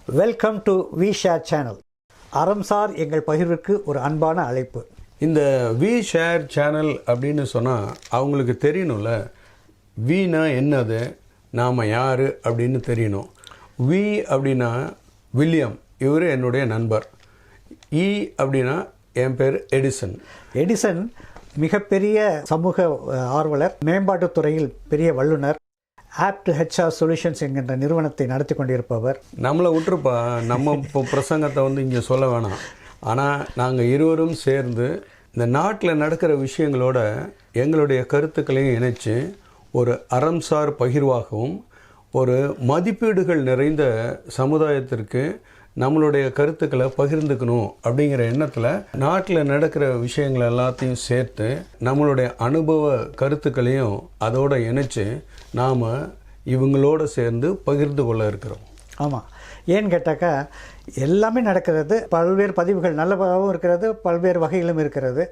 Welcome to we share channel. அறம்சார் எங்கள் பகிர்வுக்கு ஒரு அன்பான அழைப்பு. இந்த வி ஷேர் சேனல் அப்படின்னு சொன்னால் அவங்களுக்கு தெரியணும்ல, வீணா என்னது, நாம் யார் அப்படின்னு தெரியணும். வி அப்படின்னா வில்லியம், இவர் என்னுடைய நண்பர். இ அப்படின்னா என் பேர் எடிசன். எடிசன் மிகப்பெரிய சமூக ஆர்வலர், மேம்பாட்டுத் துறையில் பெரிய வல்லுனர், ஆப்ட் ஹெச்ஆர் சொல்யூஷன்ஸ் என்கின்ற நிறுவனத்தை நடத்தி கொண்டிருப்பவர். நம்மளை விட்டுருப்பா, நம்ம இப்போ பிரசங்கத்தை இங்கே சொல்ல வேணாம். ஆனால் நாங்கள் இருவரும் சேர்ந்து இந்த நாட்டில் நடக்கிற விஷயங்களோட எங்களுடைய கருத்துக்களையும் இணைச்சு ஒரு அறம்சார் பகிர்வாகவும் ஒரு மதிப்பீடுகள் நிறைந்த சமுதாயத்திற்கு நம்மளுடைய கருத்துக்களை பகிர்ந்துக்கணும் அப்படிங்கிற எண்ணத்தில் நாட்டில் நடக்கிற விஷயங்கள் எல்லாத்தையும் சேர்த்து நம்மளுடைய அனுபவ கருத்துக்களையும் அதோடு இணைச்சு நாம் இவங்களோடு சேர்ந்து பகிர்ந்து கொள்ள இருக்கிறோம். ஆமாம், ஏன்னு கேட்டாக்கா எல்லாமே நடக்கிறது, பல்வேறு பதிவுகள் நல்லதாகவும் இருக்கிறது, பல்வேறு வகையிலும் இருக்கிறது.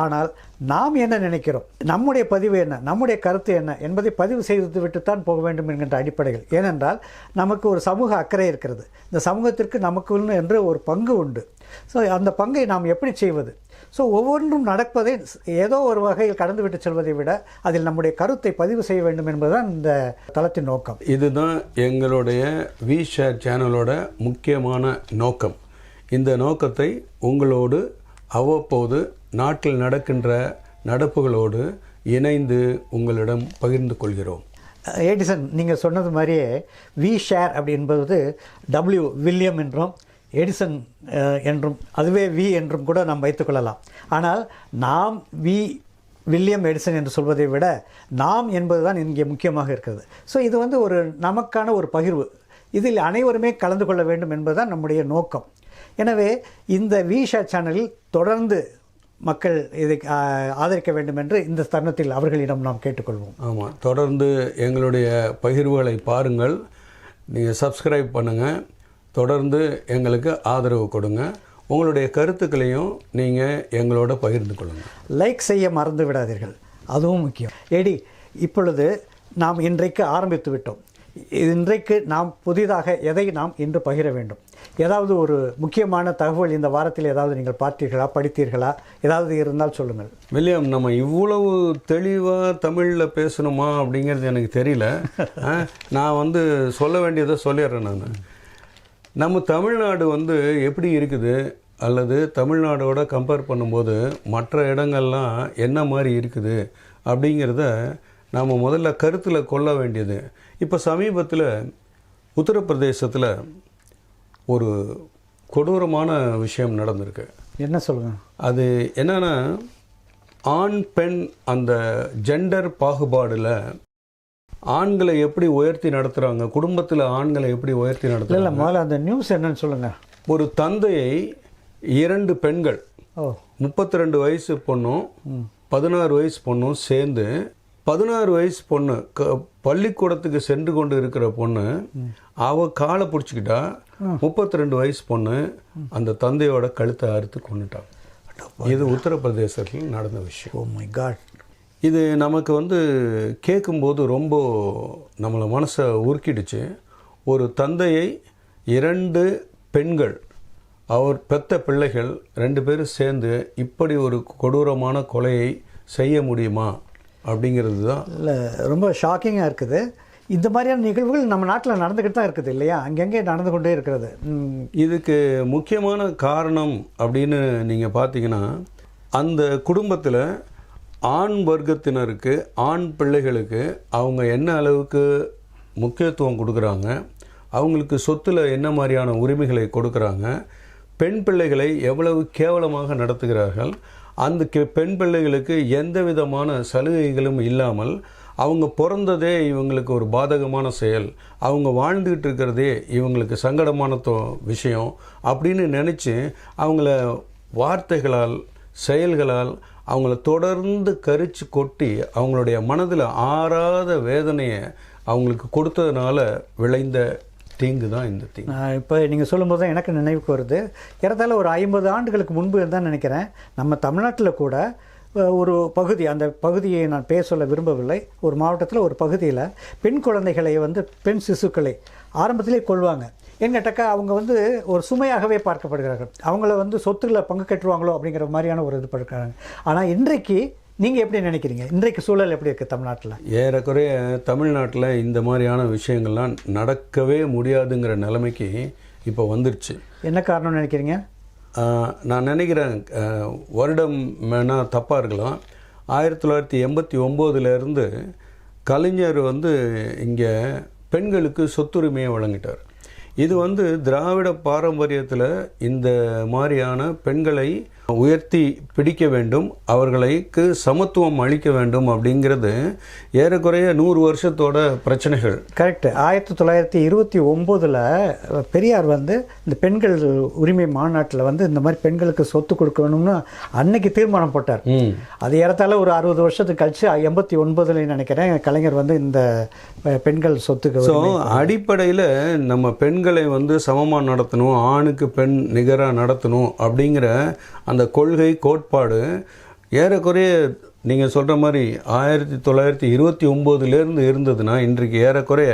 ஆனால் நாம் என்ன நினைக்கிறோம், நம்முடைய பதிவு என்ன, நம்முடைய கருத்து என்ன என்பதை பதிவு செய்து விட்டுத்தான் போக வேண்டும் என்கின்ற அடிப்படைகள். ஏனென்றால் நமக்கு ஒரு சமூக அக்கறை இருக்கிறது, இந்த சமூகத்திற்கு நமக்கு என்று ஒரு பங்கு உண்டு. ஸோ அந்த பங்கை நாம் எப்படி செய்வது? ஸோ ஒவ்வொன்றும் நடப்பதை ஏதோ ஒரு வகையில் கடந்து விட்டு செல்வதை விட அதில் நம்முடைய கருத்தை பதிவு செய்ய வேண்டும் என்பதுதான் இந்த தளத்தின் நோக்கம். இதுதான் எங்களுடைய வி ஷேர் சேனலோட முக்கியமான நோக்கம். இந்த நோக்கத்தை உங்களோடு அவ்வப்போது நாட்டில் நடக்கின்ற நடப்புகளோடு இணைந்து உங்களிடம் பகிர்ந்து கொள்கிறோம். எடிசன், நீங்கள் சொன்னது மாதிரியே வி ஷேர் அப்படி என்பது டபிள்யூ வில்லியம் என்றும் எடிசன் என்றும், அதுவே வி என்றும் கூட நாம் வைத்துக்கொள்ளலாம். ஆனால் நாம் வி வில்லியம் எடிசன் என்று சொல்வதை விட நாம் என்பது தான் இங்கே முக்கியமாக இருக்கிறது. ஸோ இது ஒரு நமக்கான ஒரு பகிர்வு, இதில் அனைவருமே கலந்து கொள்ள வேண்டும் என்பதுதான் நம்முடைய நோக்கம். எனவே இந்த வி ஷேர் சேனலில் தொடர்ந்து மக்கள் இதை ஆதரிக்க வேண்டும் என்று இந்த தருணத்தில் அவர்களிடம் நாம் கேட்டுக்கொள்வோம். ஆமாம், தொடர்ந்து எங்களுடைய பகிர்வுகளை பாருங்கள், நீங்கள் சப்ஸ்கிரைப் பண்ணுங்கள், தொடர்ந்து எங்களுக்கு ஆதரவு கொடுங்க, உங்களுடைய கருத்துக்களையும் நீங்கள் எங்களோட பகிர்ந்து கொள்ளுங்கள். லைக் செய்ய மறந்து விடாதீர்கள், அதுவும் முக்கியம். ஏடி, இப்பொழுது நாம் இன்றைக்கு ஆரம்பித்து விட்டோம். இன்றைக்கு நாம் புதிதாக எதை நாம் இன்று பகிர வேண்டும்? ஏதாவது ஒரு முக்கியமான தகவல் இந்த வாரத்தில் ஏதாவது நீங்கள் பார்த்தீர்களா, படித்தீர்களா? ஏதாவது இருந்தால் சொல்லுங்கள். வில்லியம், நம்ம இவ்வளவு தெளிவாக தமிழில் பேசணுமா அப்படிங்கிறது எனக்கு தெரியல. நான் சொல்ல வேண்டியதை சொல்லிடுறேன். நான் நம்ம தமிழ்நாடு எப்படி இருக்குது, அல்லது தமிழ்நாடோட கம்பேர் பண்ணும்போது மற்ற இடங்கள்லாம் என்ன மாதிரி இருக்குது அப்படிங்கிறத நாம் முதல்ல கருத்தில் கொள்ள வேண்டியது. இப்போ சமீபத்தில் உத்தரப்பிரதேசத்தில் ஒரு கொடூரமான விஷயம் நடந்திருக்கு. என்ன சொல்லுங்கள்? அது என்னன்னா, ஆண் பெண் அந்த ஜெண்டர் பாகுபாடில் ஆண்களை எப்படி உயர்த்தி நடத்துகிறாங்க, குடும்பத்தில் ஆண்களை எப்படி உயர்த்தி நடத்துகிறாங்க. இல்லை, முதல்ல அந்த நியூஸ் என்னன்னு சொல்லுங்கள். ஒரு தந்தையை 2 பெண்கள், 32 வயசு பொண்ணும் 16 வயசு பொண்ணும் சேர்ந்து, 16 வயசு பொண்ணு பள்ளிக்கூடத்துக்கு சென்று கொண்டு இருக்கிற பொண்ணு, அவ காலை பிடிச்சிக்கிட்டா 32 வயசு பொண்ணு அந்த தந்தையோட கழுத்தை அறுத்து கொண்டுட்டான். இது உத்தரப்பிரதேசத்தில் நடந்த விஷயம். Oh my god. இது நமக்கு கேட்கும்போது ரொம்ப நம்மளை மனசை உருக்கிடுச்சு. ஒரு தந்தையை 2 பெண்கள், அவர் பெத்த பிள்ளைகள் 2 பேரும் சேர்ந்து இப்படி ஒரு கொடூரமான கொலையை செய்ய முடியுமா அப்படிங்கிறது தான். இல்லை, ரொம்ப ஷாக்கிங்காக இருக்குது. இந்த மாதிரியான நிகழ்வுகள் நம்ம நாட்டில் நடந்துக்கிட்டு தான் இருக்குது இல்லையா? அங்கங்கே நடந்து கொண்டே இருக்கிறது. இதுக்கு முக்கியமான காரணம் அப்படின்னு நீங்கள் பார்த்தீங்கன்னா, அந்த குடும்பத்தில் ஆண் வர்க்கத்தினருக்கு, ஆண் பிள்ளைகளுக்கு அவங்க என்ன அளவுக்கு முக்கியத்துவம் கொடுக்குறாங்க, அவங்களுக்கு சொத்தில் என்ன மாதிரியான உரிமைகளை கொடுக்குறாங்க, பெண் பிள்ளைகளை எவ்வளவு கேவலமாக நடத்துகிறார்கள், அந்த பெண் பிள்ளைகளுக்கு எந்த விதமான சலுகைகளும் இல்லாமல் அவங்க பிறந்ததே இவங்களுக்கு ஒரு பாதகமான செயல், அவங்க வாழ்ந்துக்கிட்டு இருக்கிறதே இவங்களுக்கு சங்கடமான விஷயம் அப்படின்னு நினச்சி அவங்கள வார்த்தைகளால் செயல்களால் அவங்கள தொடர்ந்து கரிச்சு கொட்டி அவங்களுடைய மனதில் ஆறாத வேதனையை அவங்களுக்கு கொடுத்ததுனால விளைந்த தீங்கு தான் இந்த தீங்கு. இப்போ நீங்கள் சொல்லும்போது தான் எனக்கு நினைவுக்கு வருது. ஏறத்தாழ ஒரு 50 ஆண்டுகளுக்கு முன்பு தான் நினைக்கிறேன், நம்ம தமிழ்நாட்டில் கூட ஒரு பகுதி, அந்த பகுதியை நான் பேச சொல்ல விரும்பவில்லை, ஒரு மாவட்டத்தில் ஒரு பகுதியில் பெண் குழந்தைகளை பெண் சிசுக்களை ஆரம்பத்திலே கொள்வாங்க. ஏன்னு கேட்டாக்கா அவங்க வந்து ஒரு சுமையாகவே பார்க்கப்படுகிறார்கள். அவங்கள வந்து சொத்துக்களை பங்கு கட்டுவாங்களோ அப்படிங்கிற மாதிரியான ஒரு இது படுக்கிறாங்க. ஆனால் இன்றைக்கு நீங்கள் எப்படி நினைக்கிறீங்க? இன்றைக்கு சூழல் எப்படி இருக்குது தமிழ்நாட்டில்? ஏறக்குறைய தமிழ்நாட்டில் இந்த மாதிரியான விஷயங்கள்லாம் நடக்கவே முடியாதுங்கிற நிலைமைக்கு இப்போ வந்துருச்சு. என்ன காரணம்னு நினைக்கிறீங்க? நான் நினைக்கிறேன் வருடம் வேணால் தப்பாக இருக்கலாம். 1989 கலைஞர் வந்து இங்கே பெண்களுக்கு சொத்துரிமையை வழங்கிட்டார். இது வந்து திராவிட பாரம்பரியத்தில் இந்த மாதிரியான பெண்களை உயர்த்தி பிடிக்க வேண்டும், அவர்களுக்கு சமத்துவம் அளிக்க வேண்டும் அப்படிங்கிறது ஏறக்குறைய 100 வருஷத்தோட பிரச்சனைகள். கரெக்டு. 1929 பெரியார் வந்து இந்த பெண்கள் உரிமை மாநாட்டில் வந்து இந்த மாதிரி பெண்களுக்கு சொத்து கொடுக்கணும்னு அன்னைக்கு தீர்மானம் போட்டார். அது ஏறத்தாழ ஒரு 60 வருஷத்துக்கு கழிச்சு 89 நினைக்கிறேன் கலைஞர் வந்து இந்த பெண்கள் சொத்துக்கு. ஸோ அடிப்படையில் நம்ம பெண்களை வந்து சமமாக நடத்தணும், ஆணுக்கு பெண் நிகராக நடத்தணும் அப்படிங்கிற அந்த கொள்கை கோட்பாடு ஏறக்குறைய நீங்கள் சொல்கிற மாதிரி 1929 இருந்ததுன்னா இன்றைக்கு ஏறக்குறைய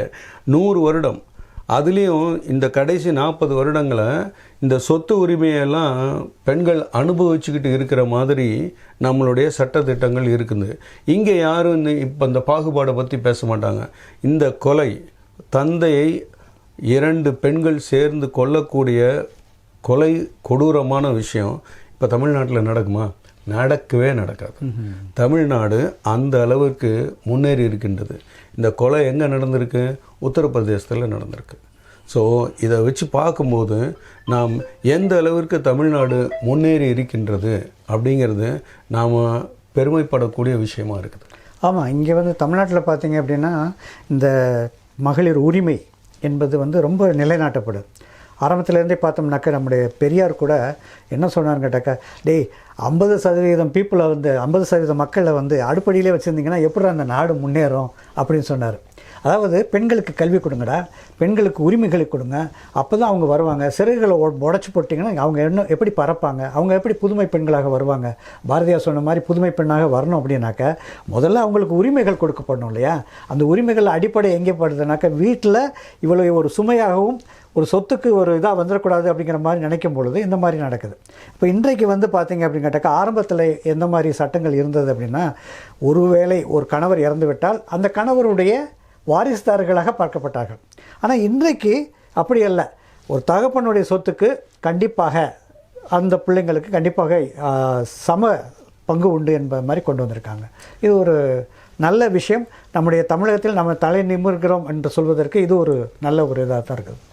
100 வருடம். அதுலேயும் இந்த கடைசி 40 வருடங்களை இந்த சொத்து உரிமையெல்லாம் பெண்கள் அனுபவிச்சுக்கிட்டு இருக்கிற மாதிரி நம்மளுடைய சட்டத்திட்டங்கள் இருக்குது. இங்கே யாரும் இப்போ இந்த பாகுபாடை பற்றி பேச மாட்டாங்க. இந்த கொலை, தந்தையை 2 பெண்கள் சேர்ந்து கொல்லக்கூடிய கொலை கொடூரமான விஷயம் இப்போ தமிழ்நாட்டில் நடக்குமா? நடக்கவே நடக்காது. தமிழ்நாடு அந்த அளவுக்கு முன்னேறி இருக்கின்றது. இந்த கொலை எங்கே நடந்திருக்கு? உத்தரப்பிரதேசத்தில் நடந்திருக்கு. ஸோ இதை வச்சு பார்க்கும்போது நாம் எந்த அளவிற்கு தமிழ்நாடு முன்னேறி இருக்கின்றது அப்படிங்கிறது நாம் பெருமைப்படக்கூடிய விஷயமா இருக்குது. ஆமாம், இங்கே வந்து தமிழ்நாட்டில் பார்த்தீங்க அப்படின்னா இந்த மகளிர் உரிமை என்பது வந்து ரொம்ப நிலைநாட்டப்படுது. ஆரம்பத்திலேருந்தே பார்த்தோம்னாக்கா நம்முடைய பெரியார் கூட என்ன சொன்னார்னு கேட்டாக்கா, 50% பீப்புளை வந்து 50% மக்களை வந்து அடுப்படியிலே வச்சுருந்தீங்கன்னா எப்படி அந்த நாடு முன்னேறும் அப்படின்னு சொன்னார். அதாவது பெண்களுக்கு கல்வி கொடுங்கடா, பெண்களுக்கு உரிமைகளை கொடுங்க, அப்போ தான் அவங்க வருவாங்க. சிறைகளை உடச்சி போட்டிங்கன்னா அவங்க எப்படி பறப்பாங்க, அவங்க எப்படி புதுமை பெண்களாக வருவாங்க. பாரதியார் சொன்ன மாதிரி புதுமை பெண்ணாக வரணும் அப்படின்னாக்கா முதல்ல அவங்களுக்கு உரிமைகள் கொடுக்கப்படணும் இல்லையா? அந்த உரிமைகள் அடிப்படை எங்கே படுதுனாக்கா வீட்டில் இவ்வளோ ஒரு சுமையாகவும் ஒரு சொத்துக்கு ஒரு இதாக வந்துடக்கூடாது அப்படிங்கிற மாதிரி நினைக்கும் பொழுது இந்த மாதிரி நடக்குது. இப்போ இன்றைக்கு வந்து பார்த்திங்க அப்படின்னு கேட்டாக்கா ஆரம்பத்தில் எந்த மாதிரி சட்டங்கள் இருந்தது அப்படின்னா, ஒருவேளை ஒரு கணவர் இறந்து விட்டால் அந்த கணவருடைய வாரிசுதாரர்களாக பார்க்கப்பட்டார்கள். ஆனால் இன்றைக்கு அப்படி அல்ல. ஒரு தகப்பனுடைய சொத்துக்கு கண்டிப்பாக அந்த பிள்ளைங்களுக்கு கண்டிப்பாக சம பங்கு உண்டு என்பது மாதிரி கொண்டு வந்திருக்காங்க. இது ஒரு நல்ல விஷயம். நம்முடைய தமிழகத்தில் நம்ம தலை நிமிர்கிறோம் என்று சொல்வதற்கு இது ஒரு நல்ல ஒரு இதாக தான் இருக்குது.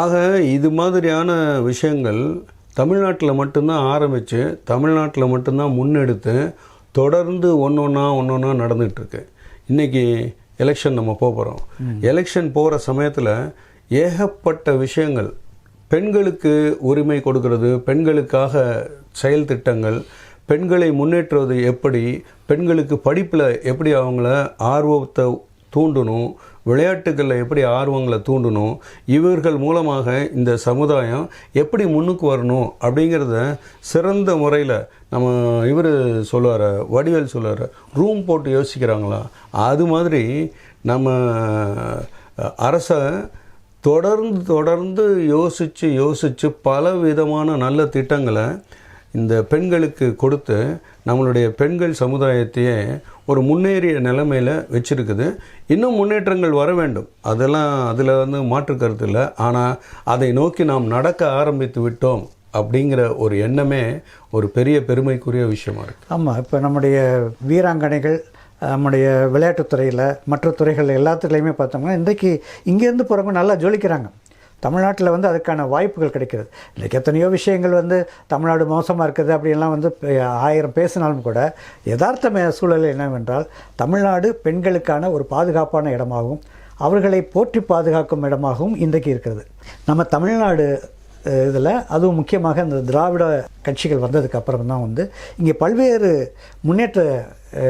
ஆக இது மாதிரியான விஷயங்கள் தமிழ்நாட்டில் மட்டும்தான் ஆரம்பித்து தமிழ்நாட்டில் மட்டும்தான் முன்னெடுத்து தொடர்ந்து ஒன்றொன்னா நடந்துகிட்ருக்கு. இன்றைக்கி எலெக்ஷன் நம்ம போகிறோம். எலெக்ஷன் போகிற சமயத்தில் ஏகப்பட்ட விஷயங்கள், பெண்களுக்கு உரிமை கொடுக்கறது, பெண்களுக்காக செயல் திட்டங்கள், பெண்களை முன்னேற்றுவது எப்படி, பெண்களுக்கு படிப்பில் எப்படி அவங்கள ஆர்வத்தை தூண்டணும், விளையாட்டுகளில் எப்படி ஆர்வங்களை தூண்டணும், இவர்கள் மூலமாக இந்த சமுதாயம் எப்படி முன்னுக்கு வரணும் அப்படிங்கிறத சிறந்த முறையில் நம்ம இவர் சொல்லுவார், வடிவேல் சொல்லுவார், ரூம் போட்டு யோசிக்கிறாங்களா அது மாதிரி நம்ம அரசை தொடர்ந்து யோசித்து பல விதமான நல்ல திட்டங்களை இந்த பெண்களுக்கு கொடுத்து நம்மளுடைய பெண்கள் சமுதாயத்தையே ஒரு முன்னேறிய நிலைமையில் வச்சுருக்குது. இன்னும் முன்னேற்றங்கள் வர வேண்டும், அதெல்லாம் அதில் வந்து மாற்று கருத்து இல்லை. ஆனால் அதை நோக்கி நாம் நடக்க ஆரம்பித்து விட்டோம் அப்படிங்கிற ஒரு எண்ணமே ஒரு பெரிய பெருமைக்குரிய விஷயமா இருக்குது. ஆமாம், இப்போ நம்முடைய வீராங்கனைகள் நம்முடைய விளையாட்டுத்துறையில் மற்ற துறைகள் எல்லாத்துலேயுமே பார்த்தோம்னா இன்றைக்கு இங்கேருந்து போகிறவங்க நல்லா ஜொலிக்கிறாங்க. தமிழ்நாட்டில் வந்து அதுக்கான வாய்ப்புகள் கிடைக்கிறது. இன்றைக்கி எத்தனையோ விஷயங்கள் வந்து தமிழ்நாடு மோசமாக இருக்குது அப்படின்லாம் வந்து 1000 பேசினாலும் கூட யதார்த்த சூழல் என்னவென்றால் தமிழ்நாடு பெண்களுக்கான ஒரு பாதுகாப்பான இடமாகவும் அவர்களை போற்றி பாதுகாக்கும் இடமாகவும் இன்றைக்கு இருக்கிறது. நம்ம தமிழ்நாடு இதில் அதுவும் முக்கியமாக இந்த திராவிட கட்சிகள் வந்ததுக்கு அப்புறம் தான் வந்து இங்கே பல்வேறு முன்னேற்ற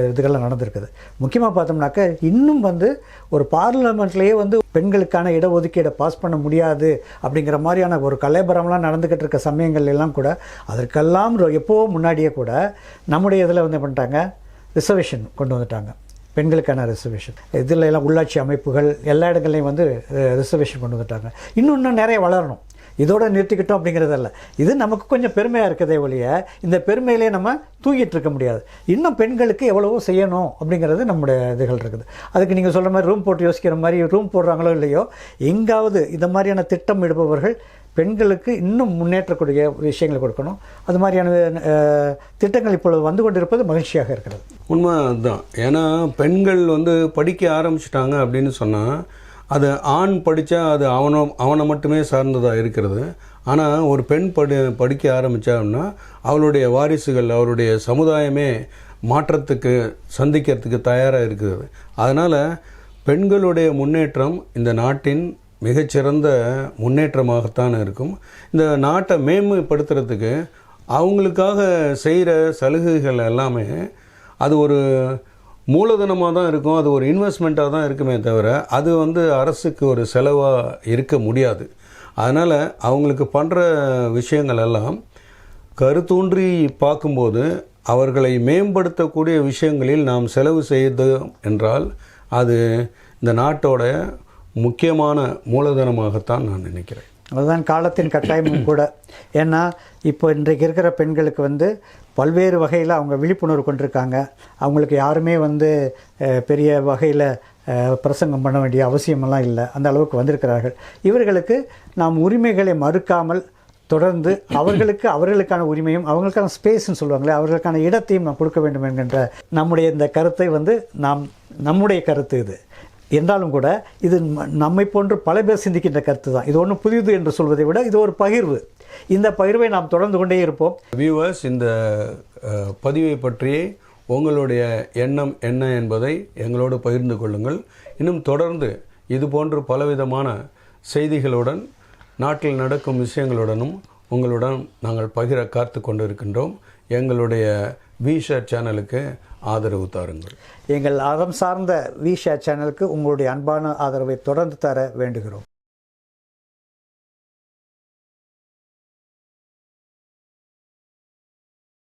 இதுகள்லாம் நடந்திருக்குது. முக்கியமாக பார்த்தோம்னாக்கா இன்னும் வந்து ஒரு பார்லிமெண்ட்லேயே வந்து பெண்களுக்கான இடஒதுக்கீடை பாஸ் பண்ண முடியாது அப்படிங்கிற மாதிரியான ஒரு கலைபரம்லாம் நடந்துக்கிட்டு இருக்க சமயங்கள் எல்லாம் கூட அதற்கெல்லாம் எப்போவோ முன்னாடியே கூட நம்முடைய இதில் வந்து பண்ணிட்டாங்க, ரிசர்வேஷன் கொண்டு வந்துட்டாங்க. பெண்களுக்கான ரிசர்வேஷன். இதில் எல்லாம் உள்ளாட்சி அமைப்புகள் எல்லா இடங்கள்லையும் வந்து ரிசர்வேஷன் கொண்டு வந்துட்டாங்க. இன்னும் நிறைய வளரணும். இதோட நிறுத்திக்கிட்டோம் அப்படிங்கிறதல்ல. இது நமக்கு கொஞ்சம் பெருமையாக இருக்கிறதே ஒழிய இந்த பெருமையிலே நம்ம தூங்கிட்டு இருக்க முடியாது. இன்னும் பெண்களுக்கு எவ்வளவோ செய்யணும் அப்படிங்கிறது நம்முடைய இதுகள் இருக்குது. அதுக்கு நீங்கள் சொல்கிற மாதிரி ரூம் போட்டு யோசிக்கிற மாதிரி ரூம் போடுறாங்களோ இல்லையோ, எங்காவது இந்த மாதிரியான திட்டம் இடுபவர்கள் பெண்களுக்கு இன்னும் முன்னேற்றக்கூடிய விஷயங்களை கொடுக்கணும். அது மாதிரியான திட்டங்கள் இப்பொழுது வந்து கொண்டிருப்பது மகிழ்ச்சியாக இருக்கிறது. உண்மை அதுதான். ஏன்னா பெண்கள் வந்து படிக்க ஆரம்பிச்சிட்டாங்க அப்படின்னு சொன்னால் அது ஆண் படித்தா அது அவனை மட்டுமே சார்ந்ததாக இருக்கிறது. ஆனால் ஒரு பெண் படிக்க ஆரம்பித்தான்னா அவளுடைய வாரிசுகள், அவருடைய சமுதாயமே மாற்றத்துக்கு சந்திக்கிறதுக்கு தயாராக இருக்குது. அதனால் பெண்களுடைய முன்னேற்றம் இந்த நாட்டின் மிகச்சிறந்த முன்னேற்றமாகத்தான் இருக்கும். இந்த நாட்டை மேம்படுத்துறதுக்கு அவங்களுக்காக செய்கிற சலுகைகள் எல்லாமே அது ஒரு மூலதனமாக தான் இருக்கும், அது ஒரு இன்வெஸ்ட்மெண்ட்டாக தான் இருக்குமே தவிர அது வந்து அரசுக்கு ஒரு செலவாக இருக்க முடியாது. அதனால் அவங்களுக்கு பண்ணுற விஷயங்கள் எல்லாம் கருத்தூன்றி பார்க்கும்போது அவர்களை மேம்படுத்தக்கூடிய விஷயங்களில் நாம் செலவு செய்து என்றால் அது இந்த நாட்டோட முக்கியமான மூலதனமாகத்தான் நான் நினைக்கிறேன். அதுதான் காலத்தின் கட்டாயமும் கூட. ஏன்னா இப்போ இன்றைக்கு இருக்கிற பெண்களுக்கு வந்து பல்வேறு வகையில் அவங்க விழிப்புணர்வு கொண்டிருக்காங்க. அவங்களுக்கு யாருமே வந்து பெரிய வகையில் பிரசங்கம் பண்ண வேண்டிய அவசியமெல்லாம் இல்லை, அந்த அளவுக்கு வந்திருக்கிறார்கள். இவர்களுக்கு நாம் உரிமைகளை மறுக்காமல் தொடர்ந்து அவர்களுக்கான உரிமையும் அவங்களுக்கான ஸ்பேஸ்ன்னு சொல்லுவாங்களே, அவர்களுக்கான இடத்தையும் நாம் கொடுக்க வேண்டும் என்கின்ற நம்முடைய இந்த கருத்தை வந்து நம்முடைய கருத்து இது என்றாலும் கூட இது நம்மை போன்று பல பேர் சிந்திக்கின்ற கருத்து தான். இது ஒன்றும் புதிது என்று சொல்வதை விட இது ஒரு பகிர்வு. இந்த பகிர்வை நாம் தொடர்ந்து கொண்டே இருப்போம். வியூவர்ஸ், இந்த பதிவை பற்றி உங்களுடைய எண்ணம் என்ன என்பதை எங்களோடு பகிர்ந்து கொள்ளுங்கள். இன்னும் தொடர்ந்து இது போன்று பலவிதமான செய்திகளுடன் நாட்டில் நடக்கும் விஷயங்களுடனும் உங்களுடன் நாங்கள் பகிர காத்து கொண்டு இருக்கின்றோம். எங்களுடைய விஷேர் சேனலுக்கு ஆதரவு தாருங்கள். எங்கள் அறம் சார்ந்த விஷேர் சேனலுக்கு உங்களுடைய அன்பான ஆதரவை தொடர்ந்து தர வேண்டுகிறோம்.